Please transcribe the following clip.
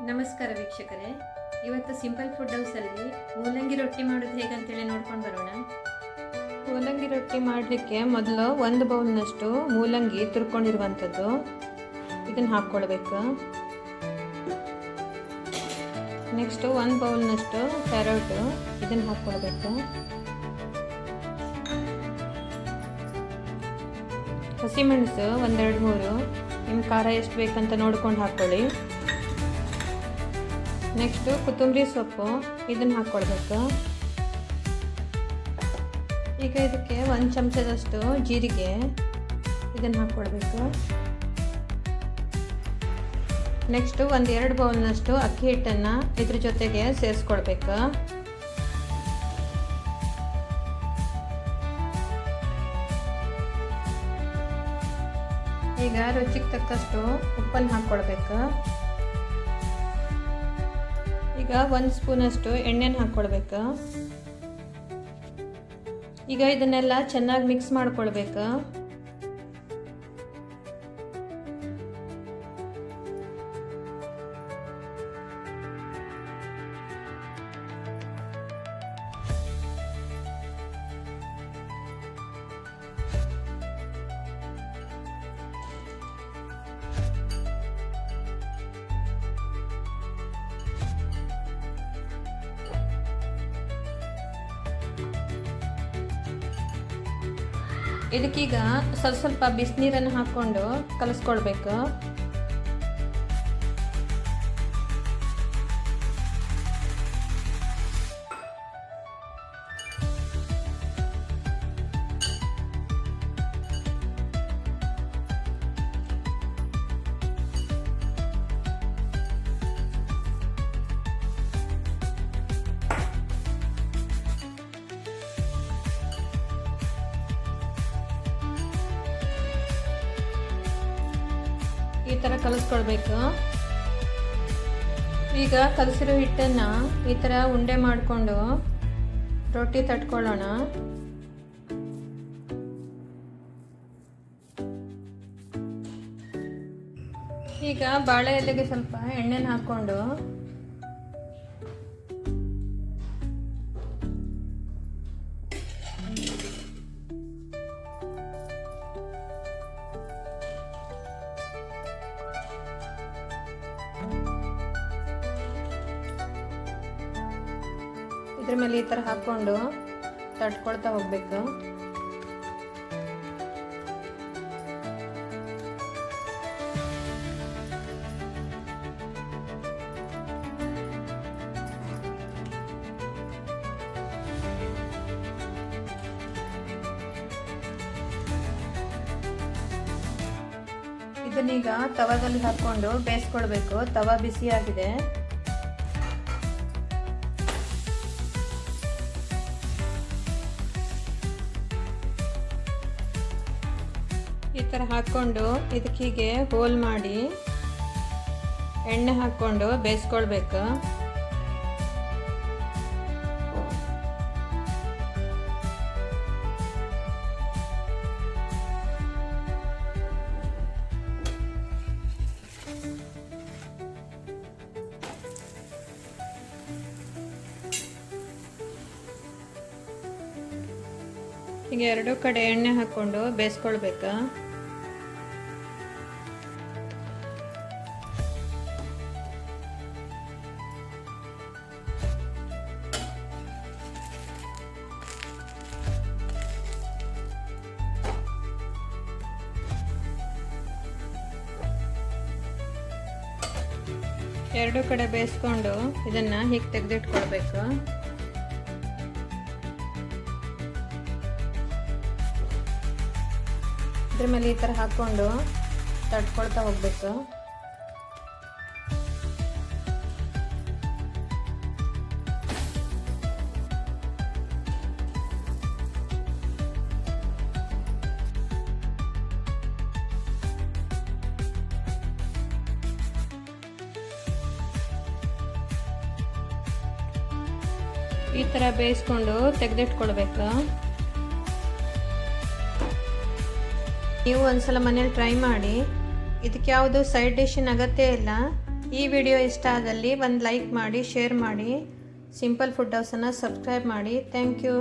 ನಮಸ್ಕಾರ ವೀಕ್ಷಕರೇ, ಇವತ್ತು ಸಿಂಪಲ್ ಫುಡ್ ಹೌಸಲ್ಲಿ ಮೂಲಂಗಿ ರೊಟ್ಟಿ ಮಾಡೋದು ಹೇಗಂತೇಳಿ ನೋಡ್ಕೊಂಡು ಬರೋಣ. ಮೂಲಂಗಿ ರೊಟ್ಟಿ ಮಾಡಲಿಕ್ಕೆ ಮೊದಲು 1 ಬೌಲ್ನಷ್ಟು ಮೂಲಂಗಿ ತುರ್ಕೊಂಡಿರುವಂಥದ್ದು ಇದನ್ನು ಹಾಕ್ಕೊಳ್ಬೇಕು. ನೆಕ್ಸ್ಟು 1 ಬೌಲ್ನಷ್ಟು ಕ್ಯಾರೆಟು ಇದನ್ನು ಹಾಕ್ಕೊಳ್ಬೇಕು. ಹಸಿಮೆಣಸು 1-2-3 ನಿಮ್ಮ ಖಾರ ಎಷ್ಟು ಬೇಕಂತ ನೋಡ್ಕೊಂಡು ಹಾಕ್ಕೊಳ್ಳಿ. ನೆಕ್ಸ್ಟು ಕೊತ್ತಂಬರಿ ಸೊಪ್ಪು ಇದನ್ನು ಹಾಕ್ಕೊಳ್ಬೇಕು. ಈಗ ಇದಕ್ಕೆ 1 ಚಮಚದಷ್ಟು ಜೀರಿಗೆ ಇದನ್ನು ಹಾಕ್ಕೊಳ್ಬೇಕು. ನೆಕ್ಸ್ಟು 1-2 ಬೌಲ್ನಷ್ಟು ಅಕ್ಕಿ ಹಿಟ್ಟನ್ನು ಇದ್ರ ಜೊತೆಗೆ ಸೇರಿಸ್ಕೊಳ್ಬೇಕು. ಈಗ ರುಚಿಗೆ ತಕ್ಕಷ್ಟು ಉಪ್ಪನ್ನು ಹಾಕ್ಕೊಳ್ಬೇಕು. ಈಗ 1 ಸ್ಪೂನಷ್ಟು ಎಣ್ಣೆನ ಹಾಕ್ಕೊಳ್ಬೇಕು. ಈಗ ಇದನ್ನೆಲ್ಲ ಚೆನ್ನಾಗಿ ಮಿಕ್ಸ್ ಮಾಡ್ಕೊಳ್ಬೇಕು. ಇದಕ್ಕೀಗ ಸ್ವಲ್ಪ ಬಿಸಿನೀರನ್ನು ಹಾಕ್ಕೊಂಡು ಕಲಿಸ್ಕೊಳ್ಬೇಕು. ಈ ಥರ ಕಲಿಸ್ಕೊಳ್ಬೇಕು. ಈಗ ಕಲಸಿರೋ ಹಿಟ್ಟನ್ನು ಈ ಥರ ಉಂಡೆ ಮಾಡಿಕೊಂಡು ರೊಟ್ಟಿ ತಟ್ಕೊಳ್ಳೋಣ. ಈಗ ಬಾಳೆ ಎಲೆಗೆ ಸ್ವಲ್ಪ ಎಣ್ಣೆನ ಹಾಕ್ಕೊಂಡು ಇದ್ರ ಮೇಲೆ ಈ ಥರ ಹಾಕ್ಕೊಂಡು ತಟ್ಕೊಳ್ತಾ ಹೋಗ್ಬೇಕು. ಇದನ್ನೀಗ ತವಾದಲ್ಲಿ ಹಾಕ್ಕೊಂಡು ಬೇಯಿಸ್ಕೊಳ್ಬೇಕು. ತವಾ ಬಿಸಿಯಾಗಿದೆ. ಈ ಥರ ಹಾಕ್ಕೊಂಡು ಇದಕ್ಕೆ ಹೀಗೆ ಹೋಲ್ ಮಾಡಿ ಎಣ್ಣೆ ಹಾಕ್ಕೊಂಡು ಬೇಯಿಸ್ಕೊಳ್ಬೇಕು. ಈಗ 2 ಕಡೆ ಎಣ್ಣೆ ಹಾಕ್ಕೊಂಡು ಬೇಯಿಸ್ಕೊಳ್ಬೇಕು. ಎರಡು ಕಡೆ ಬೇಯಿಸ್ಕೊಂಡು ಇದನ್ನು ಹೀಗೆ ತೆಗೆದಿಟ್ಕೊಳ್ಬೇಕು. ಇದ್ರ ಮೇಲೆ ಈ ಥರ ಹಾಕ್ಕೊಂಡು ತಟ್ಕೊಳ್ತಾ ಹೋಗ್ಬೇಕು. ಈ ಥರ ಬೇಯಿಸ್ಕೊಂಡು ತೆಗೆದಿಟ್ಕೊಳ್ಬೇಕು. ನೀವು ಒಂದ್ಸಲ ಮನೇಲಿ ಟ್ರೈ ಮಾಡಿ. ಇದಕ್ಕೆ ಯಾವುದು ಸೈಡ್ ಡಿಶ್ಶಿನ ಅಗತ್ಯ ಇಲ್ಲ. ಈ ವಿಡಿಯೋ ಇಷ್ಟ ಆದಲ್ಲಿ ಒಂದು ಲೈಕ್ ಮಾಡಿ, ಶೇರ್ ಮಾಡಿ, ಸಿಂಪಲ್ ಫುಡ್ ಹೌಸನ್ನು ಸಬ್ಸ್ಕ್ರೈಬ್ ಮಾಡಿ. Thank you.